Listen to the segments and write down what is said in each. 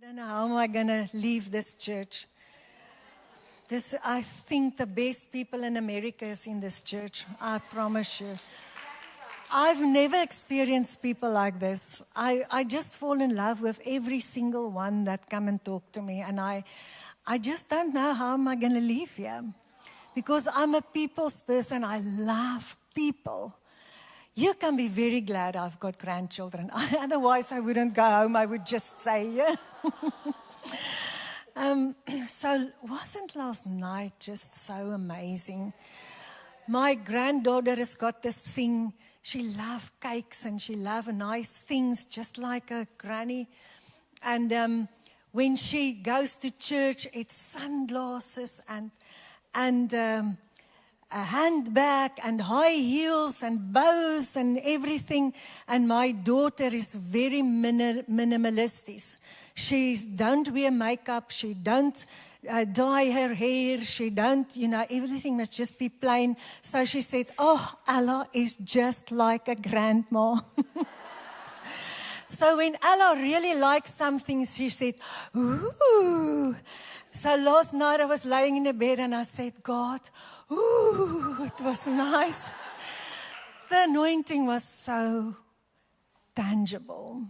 don't know how am I going to leave this church. I think the best people in America is in this church. I promise you. I've never experienced people like this. I just fall in love with every single one that come and talk to me. And I just don't know how am I going to leave here. Because I'm a people's person. I love people. You can be very glad I've got grandchildren. Otherwise, I wouldn't go home. I would just stay here. So wasn't last night just so amazing? My granddaughter has got this thing. She loves cakes and she loves nice things, just like a granny. And when she goes to church, it's sunglasses and a handbag and high heels and bows and everything. And my daughter is very minimalistic. She don't wear makeup. She don't dye her hair. She don't, everything must just be plain. So she said, oh, Ella is just like a grandma. So when Ella really likes something, she said, ooh. So last night I was laying in the bed and I said, God, ooh, it was nice. The anointing was so tangible.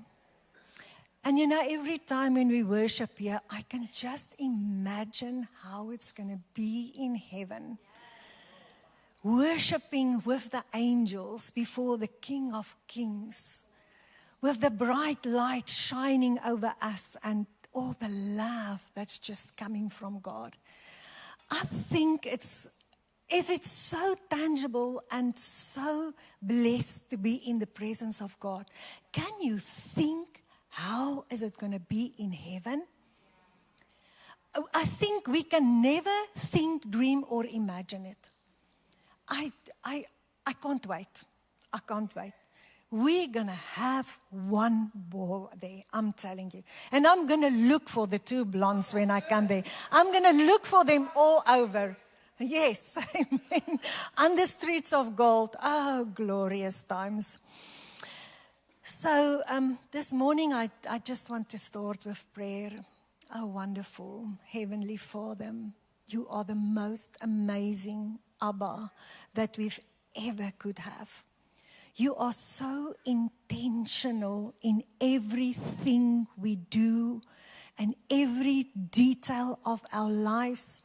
And every time when we worship here, I can just imagine how it's going to be in heaven. Worshiping with the angels before the King of Kings, with the bright light shining over us and all the love that's just coming from God. I think is it so tangible and so blessed to be in the presence of God. Can you think how is it going to be in heaven? I think we can never think, dream, or imagine it. I can't wait. I can't wait. We're going to have one ball there, I'm telling you. And I'm going to look for the two blondes when I come there. I'm going to look for them all over. Yes, amen. On the streets of gold. Oh, glorious times. So this morning I just want to start with prayer. Oh, wonderful Heavenly Father, you are the most amazing Abba that we've ever could have. You are so intentional in everything we do and every detail of our lives.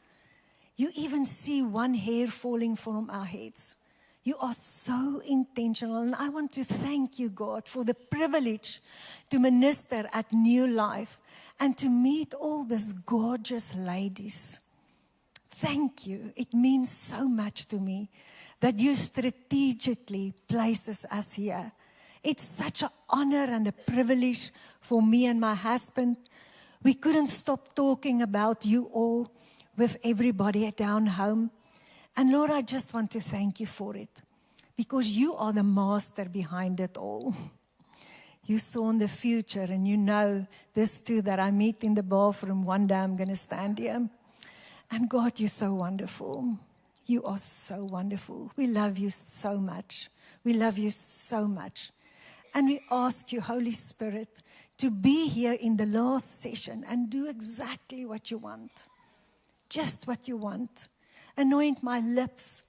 You even see one hair falling from our heads. You are so intentional. And I want to thank you, God, for the privilege to minister at New Life and to meet all these gorgeous ladies. Thank you. It means so much to me that you strategically places us here. It's such an honor and a privilege for me and my husband. We couldn't stop talking about you all with everybody down home. And Lord, I just want to thank you for it, because you are the master behind it all. You saw in the future, and you know this too, that I meet in the bathroom. One day I'm going to stand here. And God, you're so wonderful. You are so wonderful. We love you so much. We love you so much. And we ask you, Holy Spirit, to be here in the last session and do exactly what you want. Just what you want. Anoint my lips.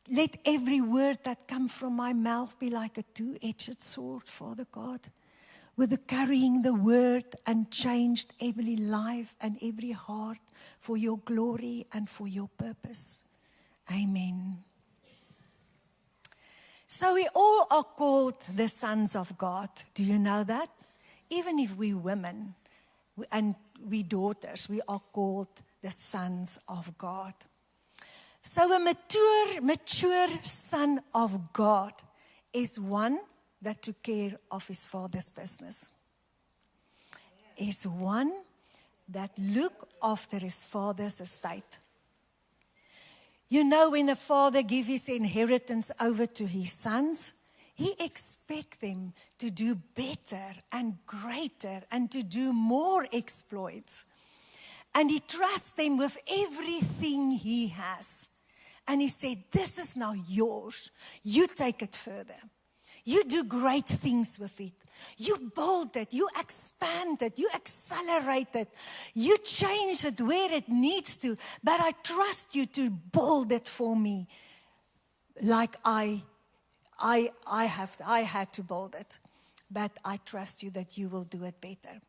Let every word that comes from my mouth be like a two-edged sword, Father God, with the carrying the word and changed every life and every heart for your glory and for your purpose. Amen. So we all are called the sons of God. Do you know that? Even if we women and we daughters, we are called the sons of God. So a mature son of God is one that took care of his father's business. Is one that looked after his father's estate. You know, when a father gives his inheritance over to his sons, he expects them to do better and greater and to do more exploits. And he trusts them with everything he has. And he said, this is now yours. You take it further. You do great things with it. You build it, you expand it, you accelerate it, you change it where it needs to. But I trust you to build it for me, like I had to build it. But I trust you that you will do it better.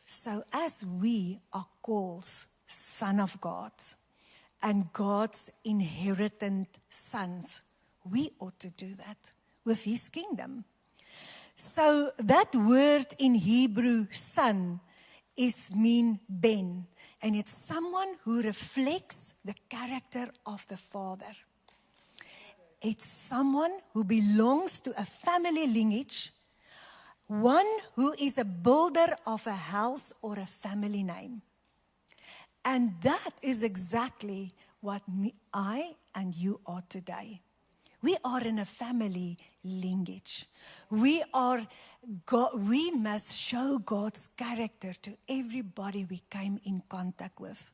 So as we are called son of God and God's inherited sons, we ought to do that with his kingdom. So that word in Hebrew, son, mean ben. And it's someone who reflects the character of the Father. It's someone who belongs to a family lineage, one who is a builder of a house or a family name. And that is exactly what I and you are today. We are in a family lineage. We must show God's character to everybody we came in contact with.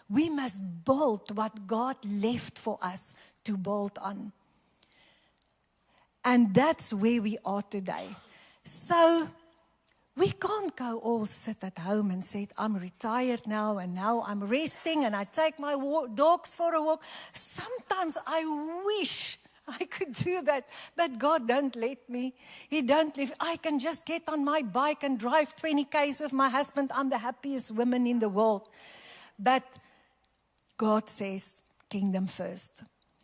We must build what God left for us to build on. And that's where we are today. So we can't go all sit at home and say, I'm retired now and now I'm resting and I take my dogs for a walk. Sometimes I wish I could do that, but God don't let me. He don't let. I can just get on my bike and drive 20 k's with my husband. I'm the happiest woman in the world. But God says, kingdom first.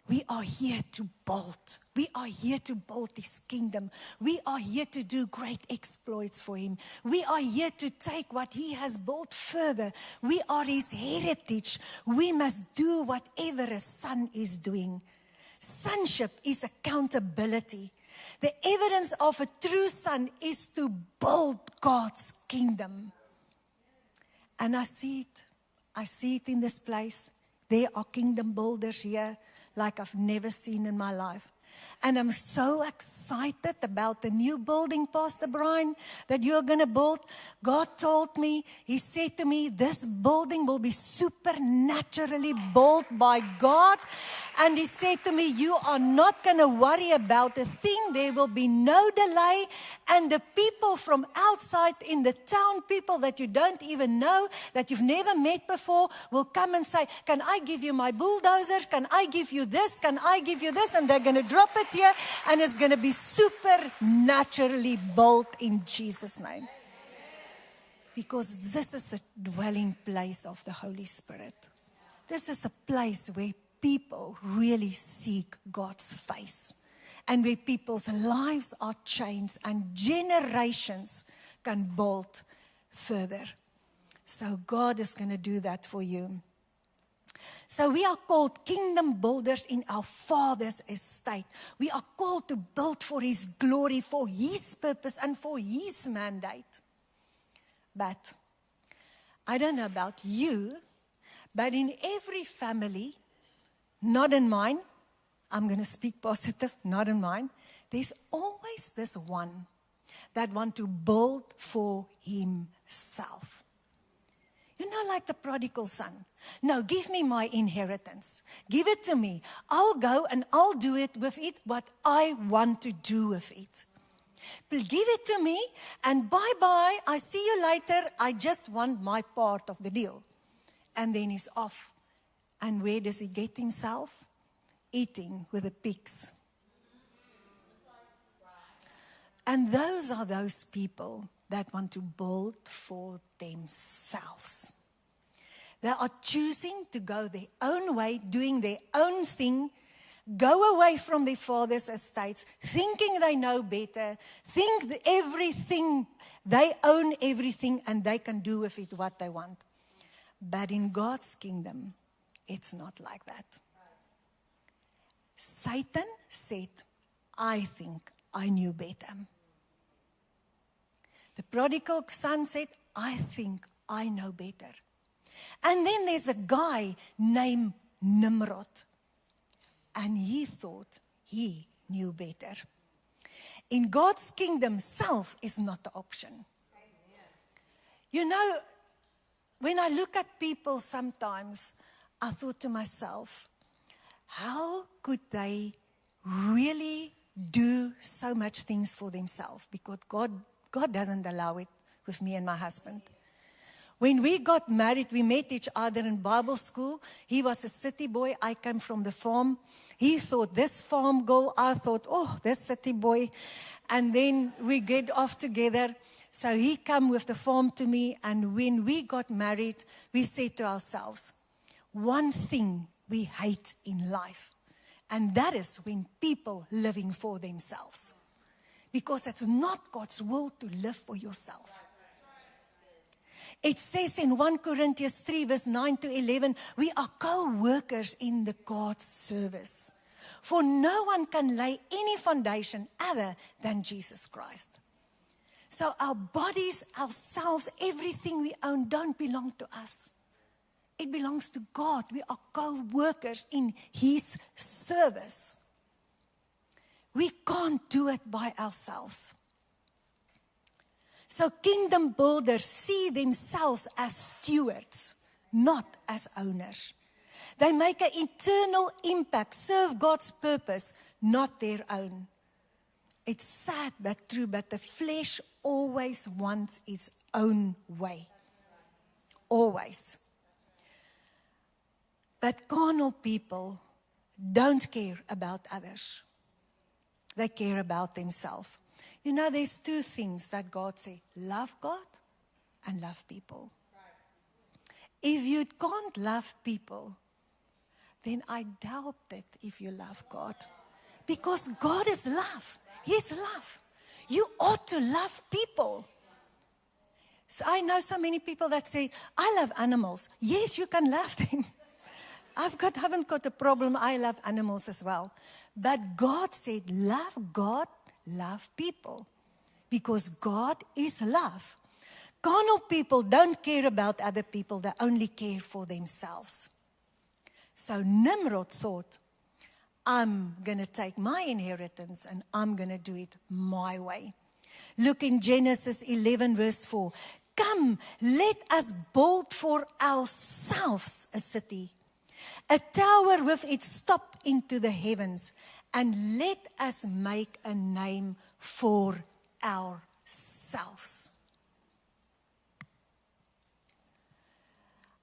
We are here to build. We are here to build His kingdom. We are here to do great exploits for Him. We are here to take what He has built further. We are His heritage. We must do whatever a son is doing. Sonship is accountability. The evidence of a true son is to build God's kingdom. And I see it. I see it in this place. There are kingdom builders here like I've never seen in my life. And I'm so excited about the new building, Pastor Brian, that you're going to build. God told me, He said to me, this building will be supernaturally built by God. And He said to me, you are not going to worry about a thing. There will be no delay. And the people from outside in the town, people that you don't even know, that you've never met before, will come and say, can I give you my bulldozer? Can I give you this? Can I give you this? And they're going to drop it here, and it's going to be supernaturally built in Jesus' name. Because this is a dwelling place of the Holy Spirit. This is a place where people really seek God's face, and where people's lives are changed and generations can build further. So God is going to do that for you. So we are called kingdom builders in our Father's estate. We are called to build for His glory, for His purpose, and for His mandate. But I don't know about you, but in every family, not in mine, I'm going to speak positive, not in mine, there's always this one that wants to build for himself. You know, like the prodigal son. No, give me my inheritance. Give it to me. I'll go and I'll do it with it what I want to do with it. Give it to me and bye-bye. I see you later. I just want my part of the deal. And then he's off. And where does he get himself? Eating with the pigs. And those are those people that want to build for themselves. They are choosing to go their own way, doing their own thing, go away from their father's estates, thinking they know better, think that everything, they own everything and they can do with it what they want. But in God's kingdom, it's not like that. Satan said, I think I knew better. The prodigal son said, I think I know better. And then there's a guy named Nimrod. And he thought he knew better. In God's kingdom, self is not the option. Amen. You know, when I look at people sometimes, I thought to myself, how could they really do so much things for themselves because God doesn't allow it with me and my husband. When we got married, we met each other in Bible school. He was a city boy. I came from the farm. He thought this farm girl. I thought, oh, this city boy. And then we get off together. So he came with the farm to me. And when we got married, we said to ourselves, one thing we hate in life. And that is when people living for themselves. Because it's not God's will to live for yourself. It says in 1 Corinthians 3 verse 9 to 11, we are co-workers in the God's service. For no one can lay any foundation other than Jesus Christ. So our bodies, ourselves, everything we own don't belong to us. It belongs to God. We are co-workers in His service. We can't do it by ourselves. So kingdom builders see themselves as stewards, not as owners. They make an eternal impact, serve God's purpose, not their own. It's sad but true, but the flesh always wants its own way. Always. But carnal people don't care about others. They care about themselves. You know, there's two things that God says. Love God and love people. If you can't love people, then I doubt it if you love God. Because God is love. He's love. You ought to love people. So I know so many people that say, I love animals. Yes, you can love them. Haven't got a problem. I love animals as well. But God said, love God, love people. Because God is love. Carnal people don't care about other people. They only care for themselves. So Nimrod thought, I'm going to take my inheritance and I'm going to do it my way. Look in Genesis 11 verse 4. Come, let us build for ourselves a city, a tower with its top into the heavens, and let us make a name for ourselves.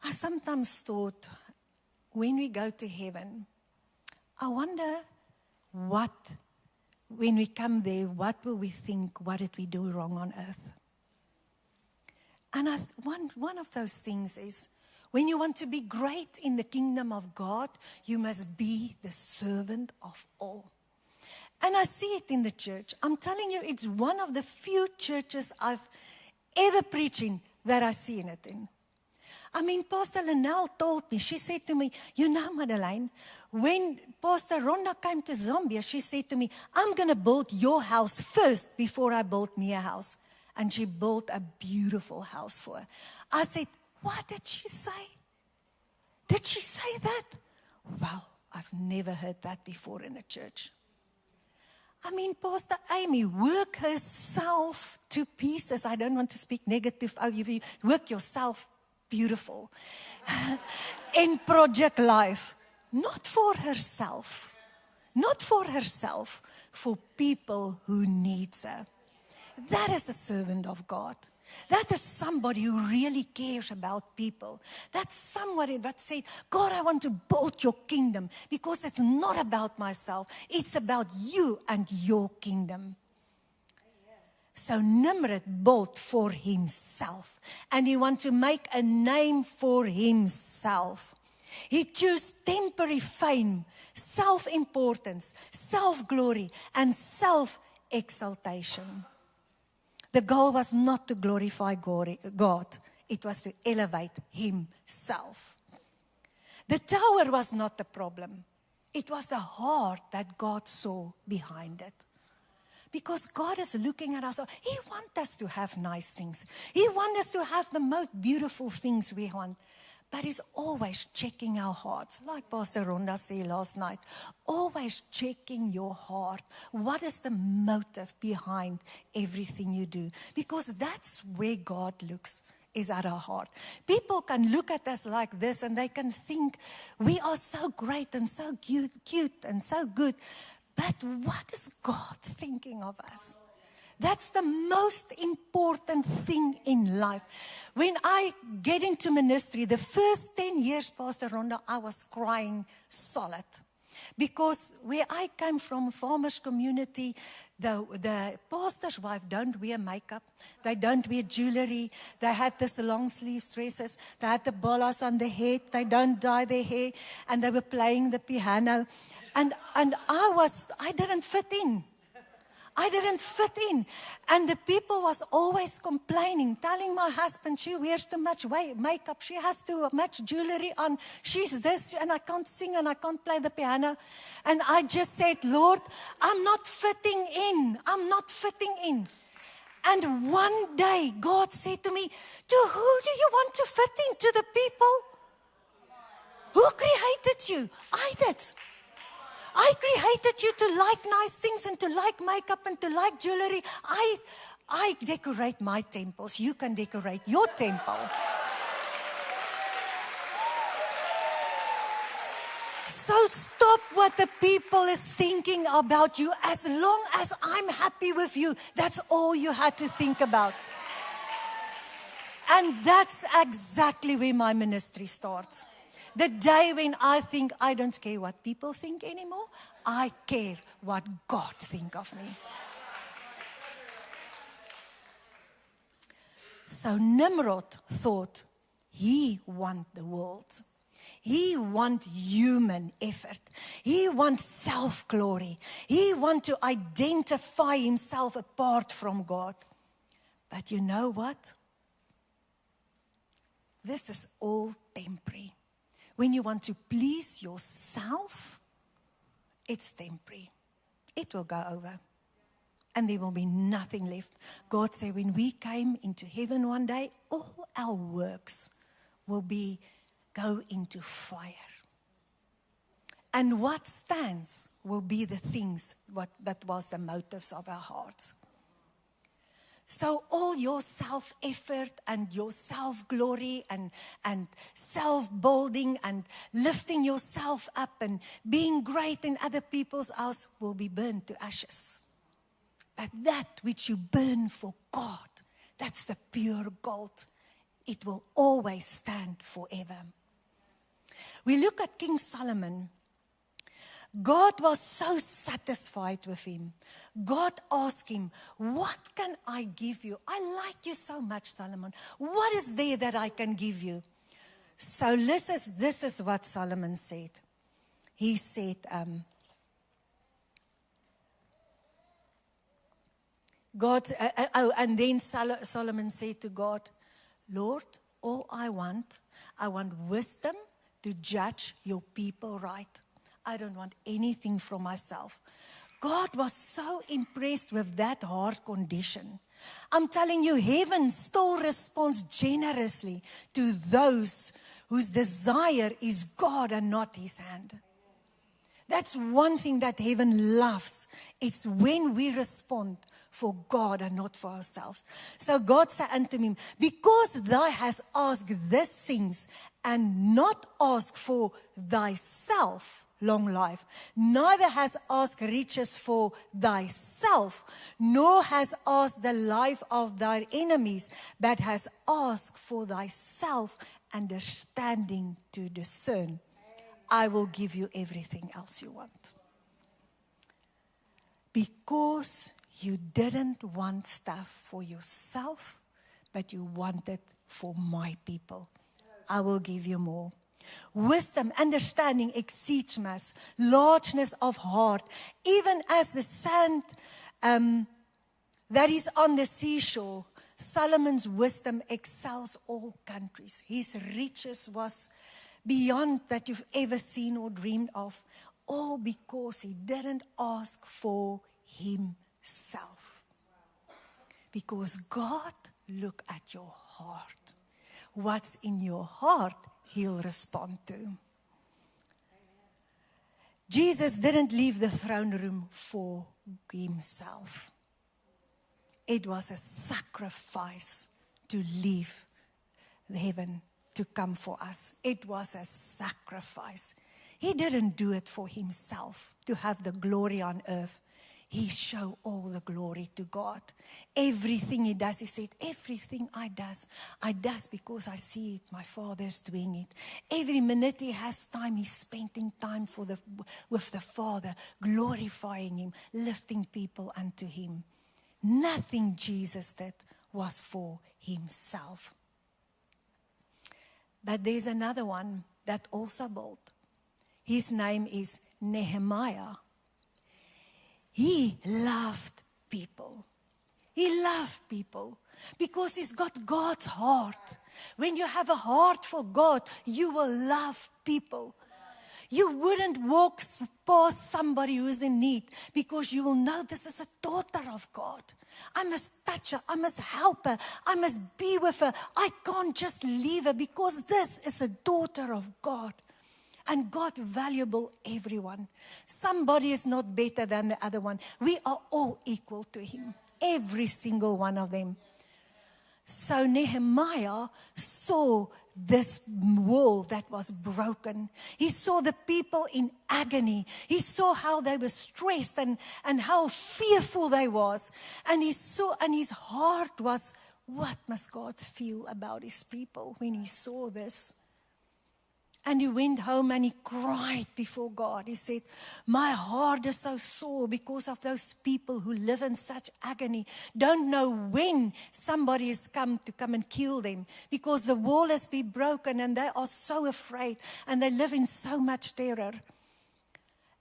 I sometimes thought, when we go to heaven, I wonder when we come there, what will we think? What did we do wrong on earth? And one of those things is, when you want to be great in the kingdom of God, you must be the servant of all. And I see it in the church. I'm telling you, it's one of the few churches I've ever preached in that I see it in. I mean, Pastor Linnell told me, she said to me, you know, Madeleine, when Pastor Rhonda came to Zambia, she said to me, I'm going to build your house first before I build me a house. And she built a beautiful house for her. I said, what did she say? Did she say that? Wow, I've never heard that before in a church. I mean, Pastor Amy worked herself to pieces. I don't want to speak negative over you. Work yourself beautiful. In Project Life. Not for herself. Not for herself. For people who need her. That is the servant of God. That is somebody who really cares about people. That's somebody that said, God, I want to build your kingdom because it's not about myself. It's about you and your kingdom. So Nimrod built for himself. And he wanted to make a name for himself. He chose temporary fame, self-importance, self-glory, and self-exaltation. The goal was not to glorify God. It was to elevate himself. The tower was not the problem. It was the heart that God saw behind it. Because God is looking at us. He wants us to have nice things. He wants us to have the most beautiful things we want. But He's always checking our hearts. Like Pastor Rhonda said last night. Always checking your heart. What is the motive behind everything you do? Because that's where God looks, is at our heart. People can look at us like this and they can think we are so great and so cute and so good. But what is God thinking of us? That's the most important thing in life. When I get into ministry, the first 10 years, Pastor Rhonda, I was crying solid. Because where I came from, farmers community, the pastor's wife don't wear makeup. They don't wear jewelry. They had this long sleeve dresses. They had the bolas on their head. They don't dye their hair. And they were playing the piano. And I didn't fit in. I didn't fit in. And the people was always complaining, telling my husband, she wears too much makeup. She has too much jewelry on. She's this, and I can't sing, and I can't play the piano. And I just said, Lord, I'm not fitting in. I'm not fitting in. And one day, God said to me, to who do you want to fit in? To the people? Who created you? I did. I created you to like nice things and to like makeup and to like jewelry. I decorate my temples. You can decorate your temple. So stop what the people is thinking about you. As long as I'm happy with you, that's all you had to think about. And that's exactly where my ministry starts. The day when I think I don't care what people think anymore, I care what God thinks of me. So Nimrod thought he want the world. He want human effort. He want self-glory. He want to identify himself apart from God. But you know what? This is all temporary. When you want to please yourself, it's temporary. It will go over. And there will be nothing left. God said when we came into heaven one day, all our works will go into fire. And what stands will be the things that was the motives of our hearts. So all your self-effort and your self-glory and self-building and lifting yourself up and being great in other people's eyes will be burned to ashes. But that which you burn for God, that's the pure gold. It will always stand forever. We look at King Solomon. God was so satisfied with him. God asked him, what can I give you? I like you so much, Solomon. What is there that I can give you? So this is what Solomon said. He said, and then Solomon said to God, Lord, all I want wisdom to judge your people right. I don't want anything from myself. God was so impressed with that heart condition. I'm telling you, heaven still responds generously to those whose desire is God and not his hand. That's one thing that heaven loves. It's when we respond for God and not for ourselves. So God said unto him, because thou hast asked these things and not asked for thyself, long life, neither has asked riches for thyself, nor has asked the life of thy enemies, but has asked for thyself understanding to discern. I will give you everything else you want. Because you didn't want stuff for yourself, but you wanted for my people. I will give you more. Wisdom, understanding exceeds mass, largeness of heart, even as the sand that is on the seashore. Solomon's wisdom excels all countries. His riches was beyond that you've ever seen or dreamed of, all because he didn't ask for himself. Because God look at your heart. What's in your heart, he'll respond to. Jesus didn't leave the throne room for himself. It was a sacrifice to leave heaven to come for us. It was a sacrifice. He didn't do it for himself to have the glory on earth. He showed all the glory to God. Everything he does, he said, everything I does because I see it, my Father's doing it. Every minute he has time, he's spending time with the Father, glorifying him, lifting people unto him. Nothing Jesus did was for himself. But there's another one that also built. His name is Nehemiah. He loved people. He loved people because he's got God's heart. When you have a heart for God, you will love people. You wouldn't walk past somebody who's in need because you will know this is a daughter of God. I must touch her. I must help her. I must be with her. I can't just leave her because this is a daughter of God. And God valuable everyone. Somebody is not better than the other one. We are all equal to him. Every single one of them. So Nehemiah saw this wall that was broken. He saw the people in agony. He saw how they were stressed and how fearful they was. And he saw, and his heart was, what must God feel about his people when he saw this? And he went home and he cried before God. He said, my heart is so sore because of those people who live in such agony. Don't know when somebody has come and kill them because the wall has been broken and they are so afraid and they live in so much terror.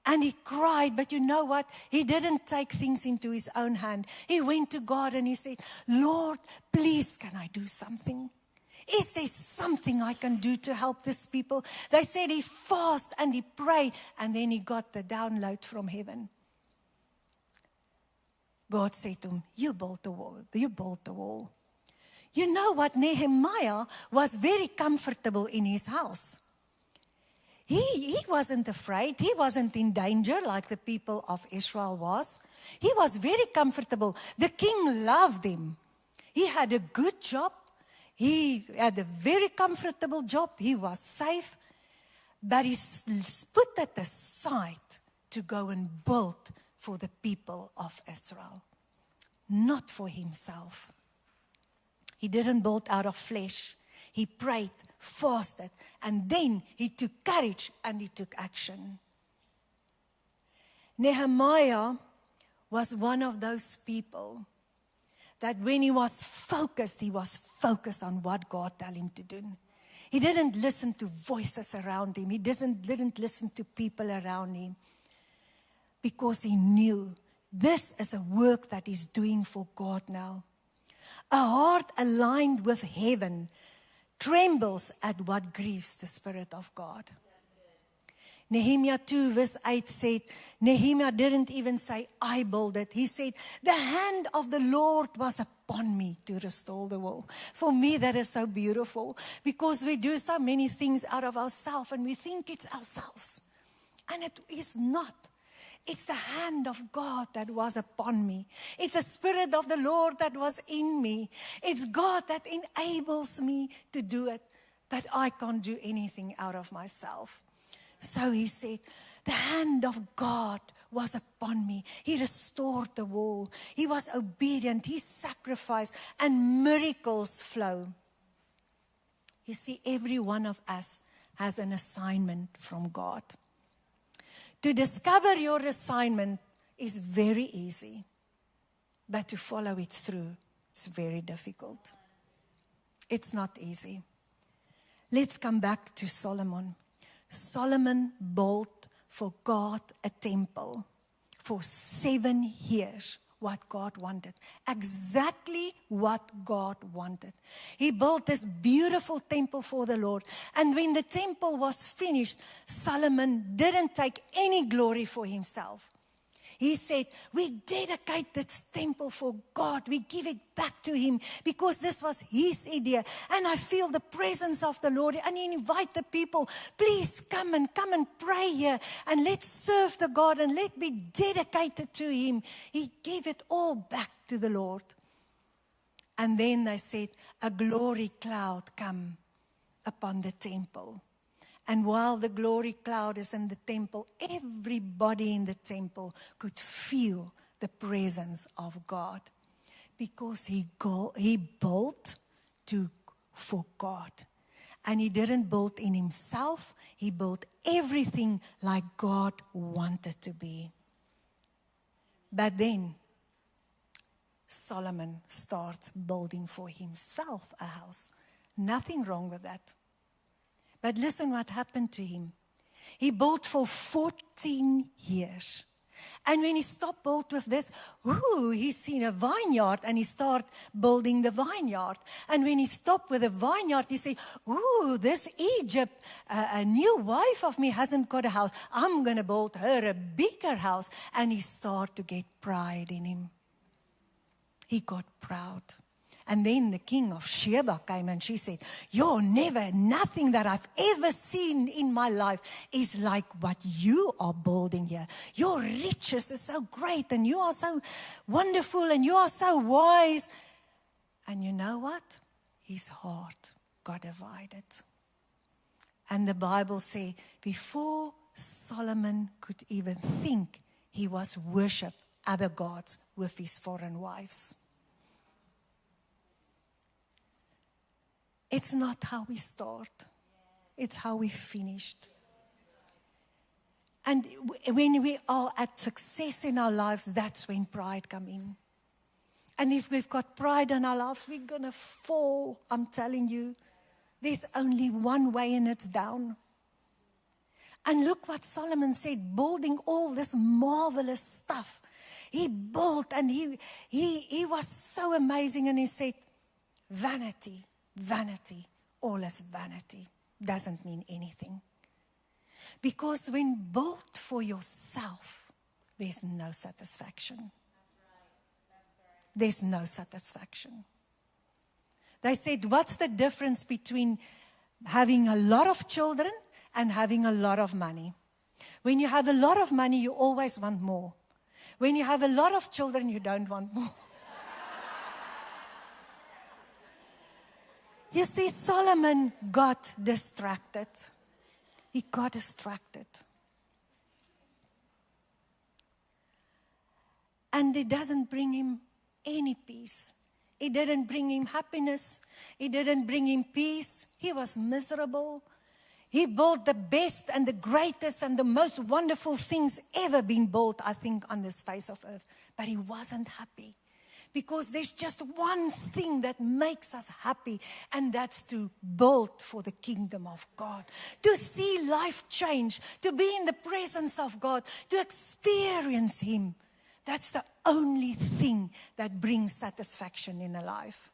And he cried, but you know what? He didn't take things into his own hand. He went to God and he said, Lord, please can I do something? Is there something I can do to help these people? They said he fasted and he prayed, and then he got the download from heaven. God said to him, you built the wall. You built the wall. You know what? Nehemiah was very comfortable in his house. He wasn't afraid. He wasn't in danger like the people of Israel was. He was very comfortable. The king loved him. He had a good job. He had a very comfortable job. He was safe. But he put that aside to go and build for the people of Israel. Not for himself. He didn't build out of flesh. He prayed, fasted, and then he took courage and he took action. Nehemiah was one of those people that when he was focused on what God told him to do. He didn't listen to voices around him. He didn't listen to people around him. Because he knew this is a work that he's doing for God now. A heart aligned with heaven trembles at what grieves the Spirit of God. Nehemiah 2 verse 8 said, Nehemiah didn't even say, I built it. He said, the hand of the Lord was upon me to restore the wall. For me, that is so beautiful because we do so many things out of ourselves and we think it's ourselves. And it is not. It's the hand of God that was upon me. It's the Spirit of the Lord that was in me. It's God that enables me to do it. But I can't do anything out of myself. So he said, the hand of God was upon me. He restored the wall. He was obedient. He sacrificed and miracles flow. You see, every one of us has an assignment from God. To discover your assignment is very easy, but to follow it through, it's very difficult. It's not easy. Let's come back to Solomon. Solomon built for God a temple for 7 years. What God wanted. Exactly what God wanted. He built this beautiful temple for the Lord. And when the temple was finished, Solomon didn't take any glory for himself. He said, we dedicate this temple for God. We give it back to him because this was his idea. And I feel the presence of the Lord. And he invited the people, please come and pray here. And let's serve the God and let's be dedicated to him. He gave it all back to the Lord. And then they said, a glory cloud come upon the temple. And while the glory cloud is in the temple, everybody in the temple could feel the presence of God. Because he built for God. And he didn't build in himself. He built everything like God wanted to be. But then Solomon starts building for himself a house. Nothing wrong with that. But listen what happened to him. He built for 14 years. And when he stopped built with this, he's seen a vineyard and he started building the vineyard. And when he stopped with the vineyard, he said, this Egypt, a new wife of me hasn't got a house. I'm going to build her a bigger house. And he started to get pride in him. He got proud. And then the king of Sheba came and she said, nothing that I've ever seen in my life is like what you are building here. Your riches is so great and you are so wonderful and you are so wise. And you know what? His heart got divided. And the Bible says, before Solomon could even think, he was worship other gods with his foreign wives. It's not how we start. It's how we finished. And when we are at success in our lives, that's when pride comes in. And if we've got pride in our lives, we're going to fall. I'm telling you, there's only one way and it's down. And look what Solomon said, building all this marvelous stuff. He built and he was so amazing. And he said, vanity. Vanity, all is vanity, doesn't mean anything. Because when built for yourself, there's no satisfaction. That's right. There's no satisfaction. They said, what's the difference between having a lot of children and having a lot of money? When you have a lot of money, you always want more. When you have a lot of children, you don't want more. You see, Solomon got distracted. He got distracted. And it doesn't bring him any peace. It didn't bring him happiness. It didn't bring him peace. He was miserable. He built the best and the greatest and the most wonderful things ever been built, I think, on this face of earth. But he wasn't happy. Because there's just one thing that makes us happy, and that's to build for the kingdom of God. To see life change, to be in the presence of God, to experience Him. That's the only thing that brings satisfaction in a life.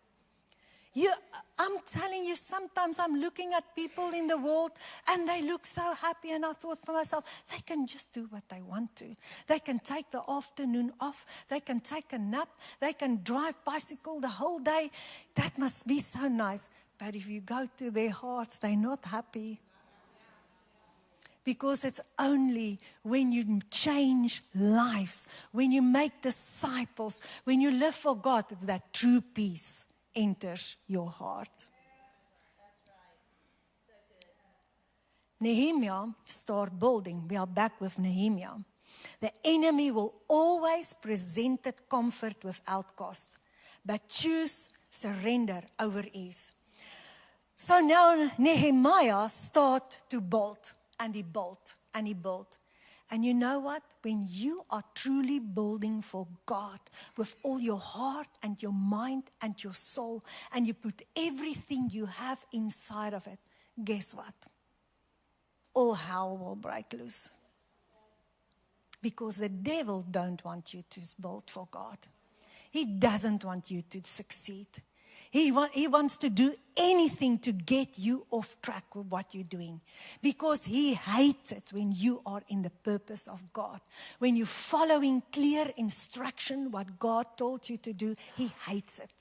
I'm telling you, sometimes I'm looking at people in the world and they look so happy, and I thought to myself, they can just do what they want to. They can take the afternoon off. They can take a nap. They can drive bicycle the whole day. That must be so nice. But if you go to their hearts, they're not happy. Because it's only when you change lives, when you make disciples, when you live for God, that true peace enters your heart. Nehemiah started building. We are back with Nehemiah. The enemy will always present comfort without cost, but choose surrender over ease. So now Nehemiah started to build, and he built, and he built. And you know what? When you are truly building for God with all your heart and your mind and your soul, and you put everything you have inside of it, guess what? All hell will break loose. Because the devil don't want you to build for God. He doesn't want you to succeed. He wants to do anything to get you off track with what you're doing. Because he hates it when you are in the purpose of God. When you're following clear instruction, what God told you to do, he hates it.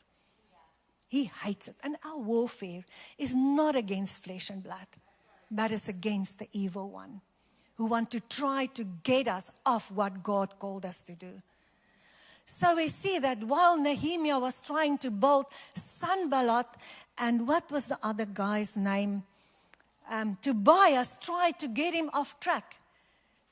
He hates it. And our warfare is not against flesh and blood, but it's against the evil one, who want to try to get us off what God called us to do. So we see that while Nehemiah was trying to build Sanballat, and what was the other guy's name? Tobias tried to get him off track,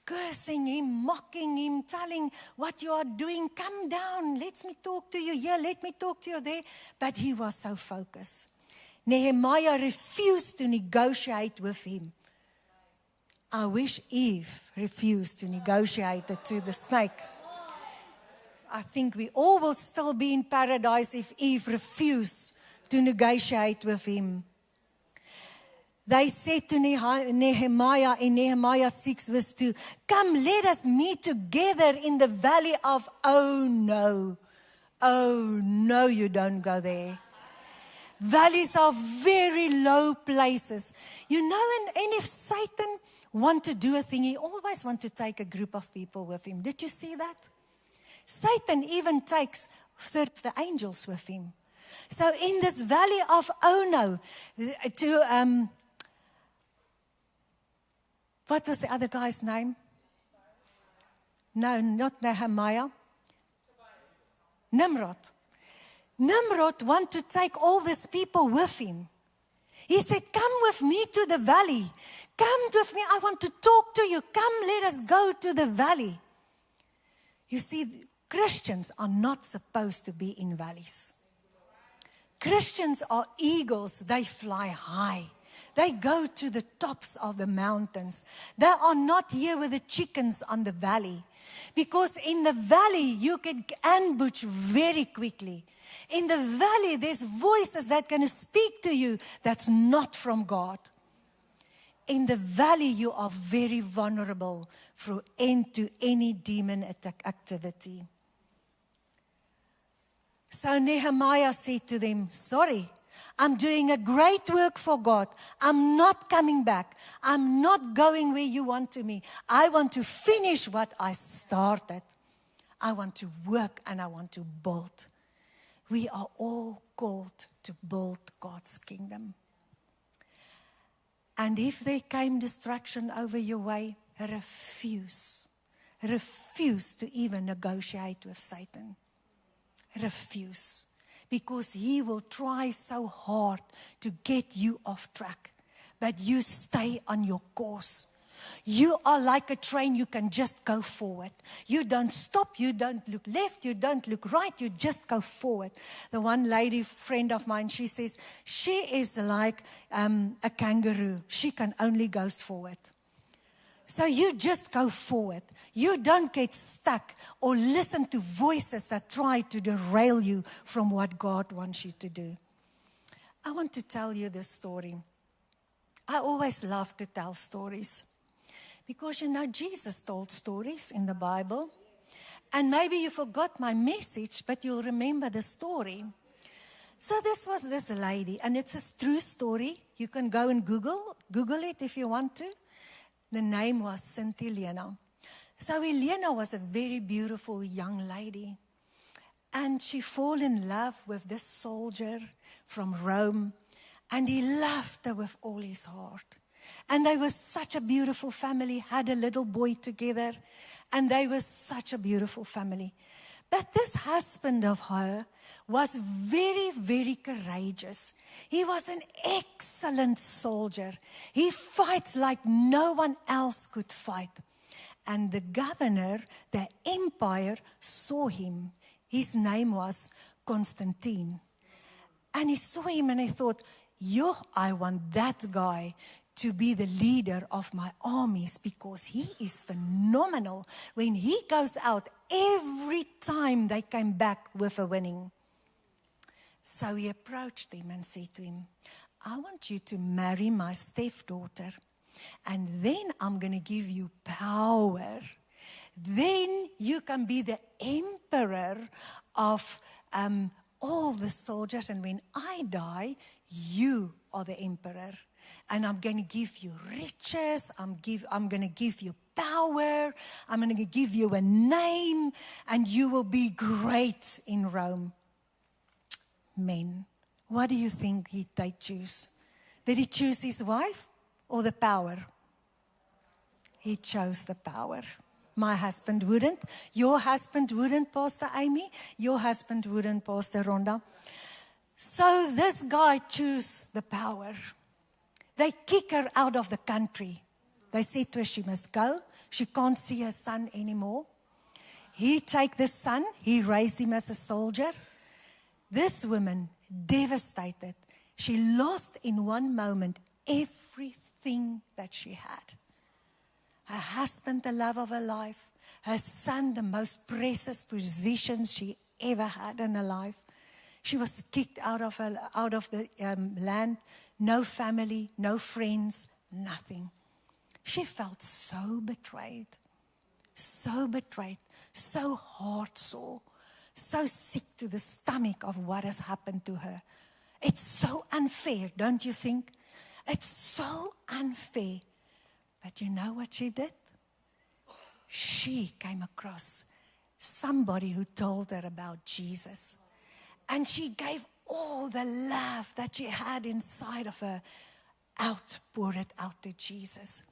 cursing him, mocking him, telling what you are doing, come down, let me talk to you here, let me talk to you there. But he was so focused. Nehemiah refused to negotiate with him. I wish Eve refused to negotiate it to the snake. I think we all will still be in paradise if Eve refused to negotiate with him. They said to Nehemiah in Nehemiah 6 verse 2, come, let us meet together in the valley of, oh no, you don't go there. Valleys are very low places. You know, and if Satan wants to do a thing, he always wants to take a group of people with him. Did you see that? Satan even takes third of the angels with him. So in this valley of Ono, what was the other guy's name? No, not Nehemiah. Nimrod. Nimrod wanted to take all these people with him. He said, come with me to the valley. Come with me. I want to talk to you. Come, let us go to the valley. You see, Christians are not supposed to be in valleys. Christians are eagles. They fly high. They go to the tops of the mountains. They are not here with the chickens on the valley. Because in the valley, you can ambush very quickly. In the valley, there's voices that can speak to you that's not from God. In the valley, you are very vulnerable to any demon attack activity. So Nehemiah said to them, sorry, I'm doing a great work for God. I'm not coming back. I'm not going where you want me. I want to finish what I started. I want to work and I want to build. We are all called to build God's kingdom. And if there came distraction over your way, refuse. Refuse to even negotiate with Satan. Refuse. Because he will try so hard to get you off track. But you stay on your course. You are like a train, you can just go forward. You don't stop, you don't look left, you don't look right, you just go forward. The one lady, friend of mine, she says, she is like a kangaroo. She can only go forward. So you just go forward. You don't get stuck or listen to voices that try to derail you from what God wants you to do. I want to tell you this story. I always love to tell stories. Because, you know, Jesus told stories in the Bible. And maybe you forgot my message, but you'll remember the story. So this was this lady, and it's a true story. You can go and Google it if you want to. The name was Saint Helena. So Helena was a very beautiful young lady. And she fell in love with this soldier from Rome. And he loved her with all his heart. And they were such a beautiful family, had a little boy together, and they were such a beautiful family. But this husband of her was very, very courageous. He was an excellent soldier. He fights like no one else could fight. And the governor, the empire, saw him. His name was Constantine. And he saw him and he thought, I want that guy to be the leader of my armies because he is phenomenal. When he goes out, every time they came back with a winning. So he approached him and said to him, I want you to marry my stepdaughter, and then I'm going to give you power. Then you can be the emperor of all the soldiers, and when I die, you are the emperor. And I'm going to give you riches. I'm going to give you power. I'm going to give you a name. And you will be great in Rome. Men, what do you think they choose? Did he choose his wife or the power? He chose the power. My husband wouldn't. Your husband wouldn't, Pastor Amy. Your husband wouldn't, Pastor Rhonda. So this guy chose the power. They kick her out of the country. They said to her she must go. She can't see her son anymore. He take the son. He raised him as a soldier. This woman, devastated, she lost in one moment everything that she had. Her husband, the love of her life. Her son, the most precious possession she ever had in her life. She was kicked out of the land. No family, no friends, nothing. She felt so betrayed, so heart-sore, so sick to the stomach of what has happened to her. It's so unfair, don't you think? It's so unfair. But you know what she did? She came across somebody who told her about Jesus. And she gave all the love that she had inside of her poured it out to Jesus.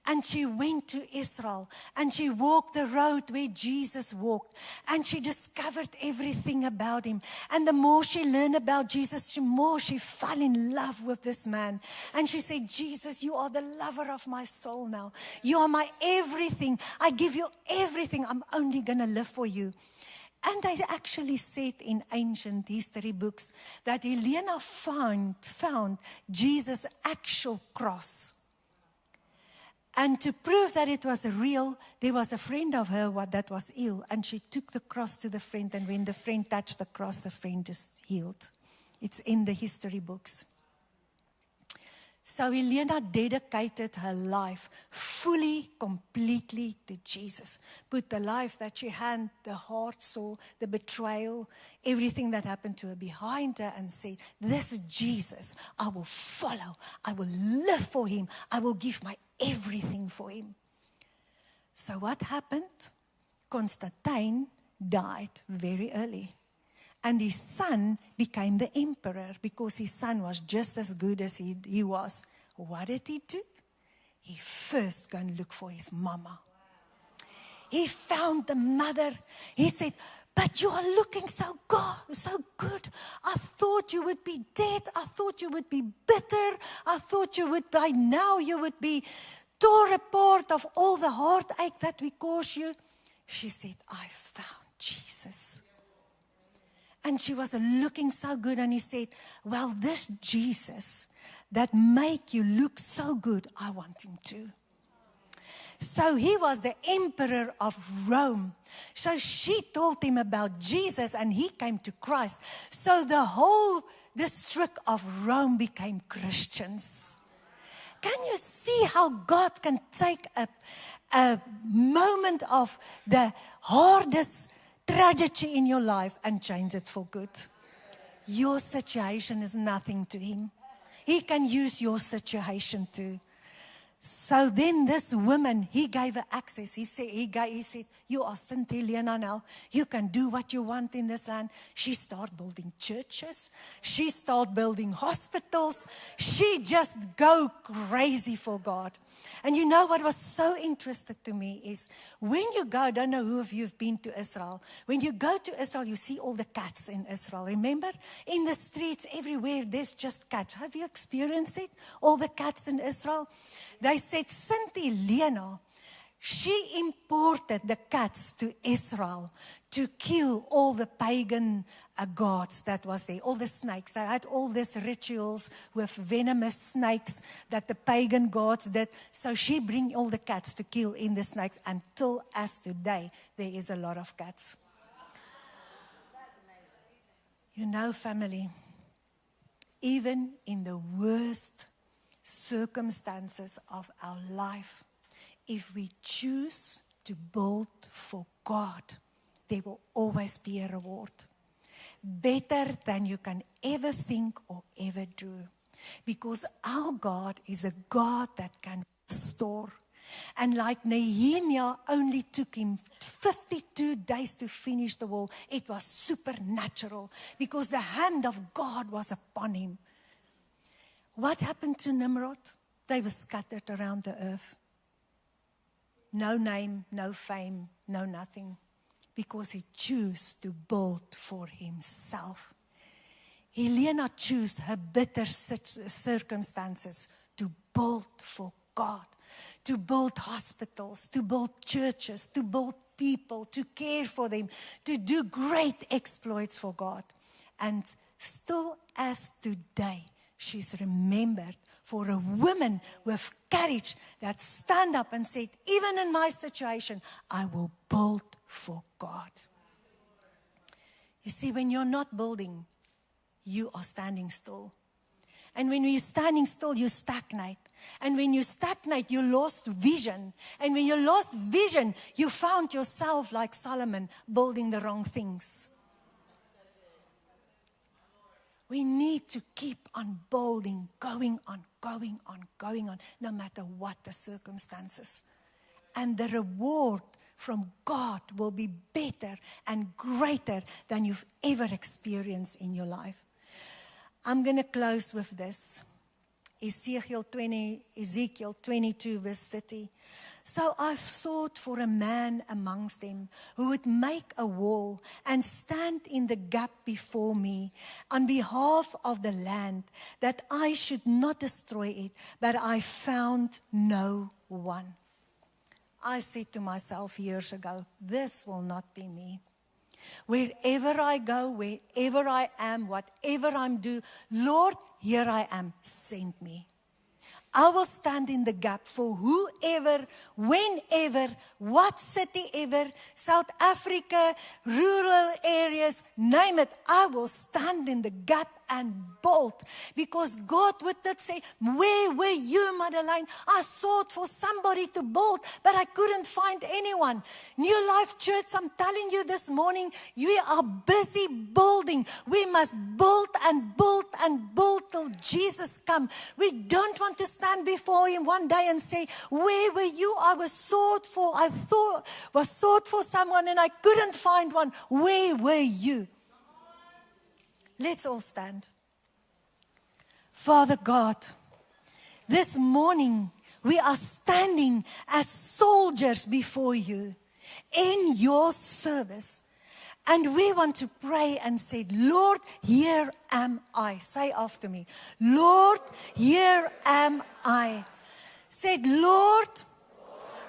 And she went to Israel and she walked the road where Jesus walked. And she discovered everything about him. And the more she learned about Jesus, the more she fell in love with this man. And she said, Jesus, you are the lover of my soul now. You are my everything. I give you everything. I'm only going to live for you. And they actually said in ancient history books that Helena found Jesus' actual cross. And to prove that it was real, there was a friend of her that was ill. And she took the cross to the friend. And when the friend touched the cross, the friend is healed. It's in the history books. So Helena dedicated her life fully, completely to Jesus. Put the life that she had, the heart sore, the betrayal, everything that happened to her behind her and said, this Jesus, I will follow. I will live for him. I will give my everything for him. So what happened? Constantine died very early. And his son became the emperor because his son was just as good as he was. What did he do? He first go and look for his mama. He found the mother. He said, but you are looking so good. I thought you would be dead. I thought you would be bitter. I thought you would, by now, you would be torn apart of all the heartache that we caused you. She said, I found Jesus. And she was looking so good. And he said, well, this Jesus that make you look so good, I want him too. So he was the emperor of Rome. So she told him about Jesus and he came to Christ. So the whole district of Rome became Christians. Can you see how God can take a moment of the hardest tragedy in your life and change it for good? Your situation is nothing to him. He can use your situation too. So then this woman, he gave her access. He said, you are St. Helena now. You can do what you want in this land. She started building churches. She started building hospitals. She just go crazy for God. And you know what was so interesting to me is when you go, I don't know who of you have been to Israel. When you go to Israel, you see all the cats in Israel. Remember? In the streets, everywhere, there's just cats. Have you experienced it? All the cats in Israel? They said St. Helena, she imported the cats to Israel to kill all the pagan gods that was there, all the snakes. They had all these rituals with venomous snakes that the pagan gods did. So she bring all the cats to kill in the snakes until as today, there is a lot of cats. You know, family, even in the worst circumstances of our life, if we choose to build for God, there will always be a reward. Better than you can ever think or ever do. Because our God is a God that can restore. And like Nehemiah only took him 52 days to finish the wall, it was supernatural because the hand of God was upon him. What happened to Nimrod? They were scattered around the earth. No name, no fame, no nothing. Because he chose to build for himself. Helena chose her bitter circumstances to build for God, to build hospitals, to build churches, to build people, to care for them, to do great exploits for God. And still as today, she's remembered for a woman with courage that stand up and said, even in my situation, I will build for God. You see, when you're not building, you are standing still. And when you're standing still, you stagnate. And when you stagnate, you lost vision. And when you lost vision, you found yourself like Solomon, building the wrong things. We need to keep on building, going on, no matter what the circumstances. And the reward from God will be better and greater than you've ever experienced in your life. I'm going to close with this. Ezekiel 22, verse 30. So I sought for a man amongst them who would make a wall and stand in the gap before me on behalf of the land, that I should not destroy it, but I found no one. I said to myself years ago, this will not be me. Wherever I go, wherever I am, whatever I'm doing, Lord, here I am, send me. I will stand in the gap for whoever, whenever, what city ever, South Africa, rural areas, name it. I will stand in the gap and bold. Because God would not say, where were you, Madeleine? I sought for somebody to build, but I couldn't find anyone. New Life Church, I'm telling you this morning, we are busy building. We must build and build and build till Jesus comes. We don't want to stand before Him one day and say, where were you? I was sought for. I was sought for someone and I couldn't find one. Where were you? Let's all stand. Father God, this morning we are standing as soldiers before you in your service. And we want to pray and say, Lord, here am I. Say after me, Lord, here am I. Said, Lord,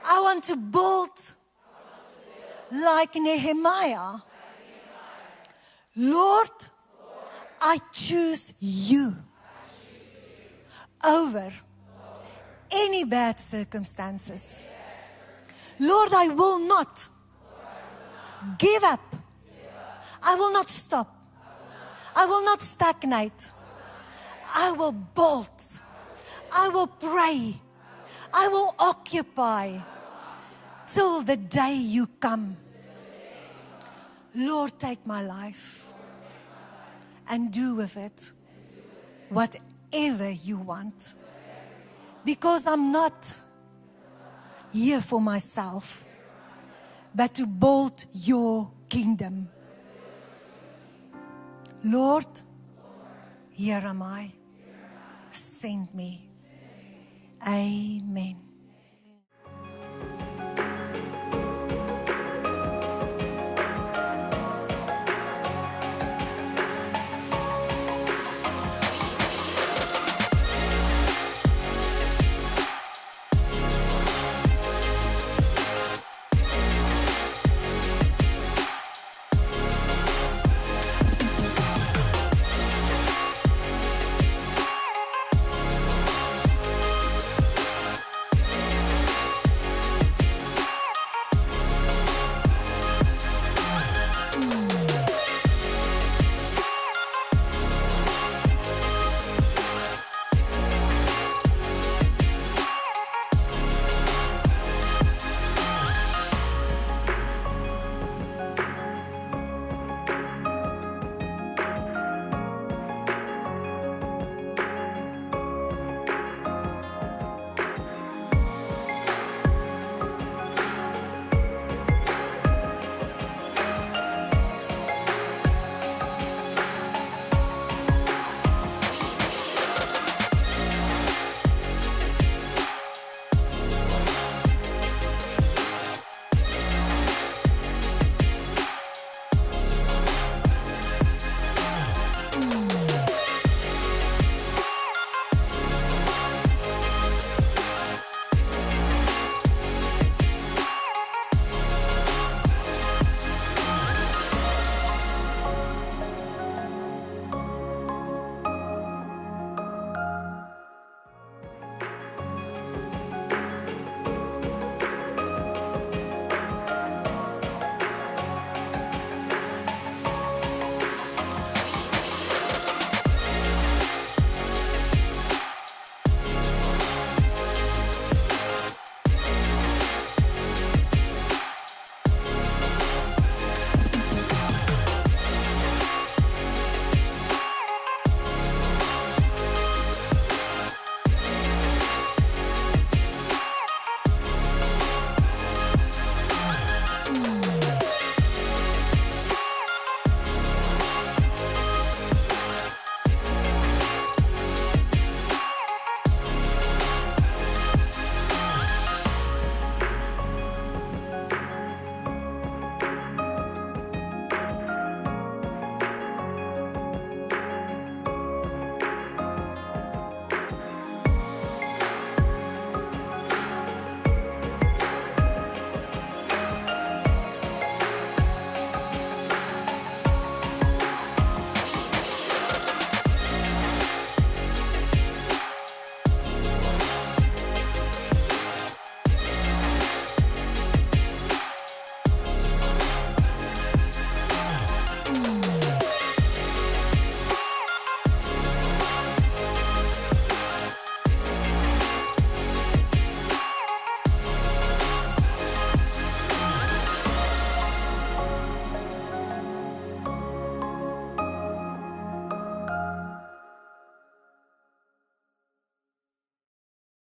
I want to build like Nehemiah. Lord, I choose you over any bad circumstances. Lord, I will not give up. I will not stop. I will not stagnate. I will build. I will pray. I will occupy till the day you come. Lord, take my life and do with it whatever you want. Because I'm not here for myself, but to build your kingdom. Lord, here am I. Send me. Amen.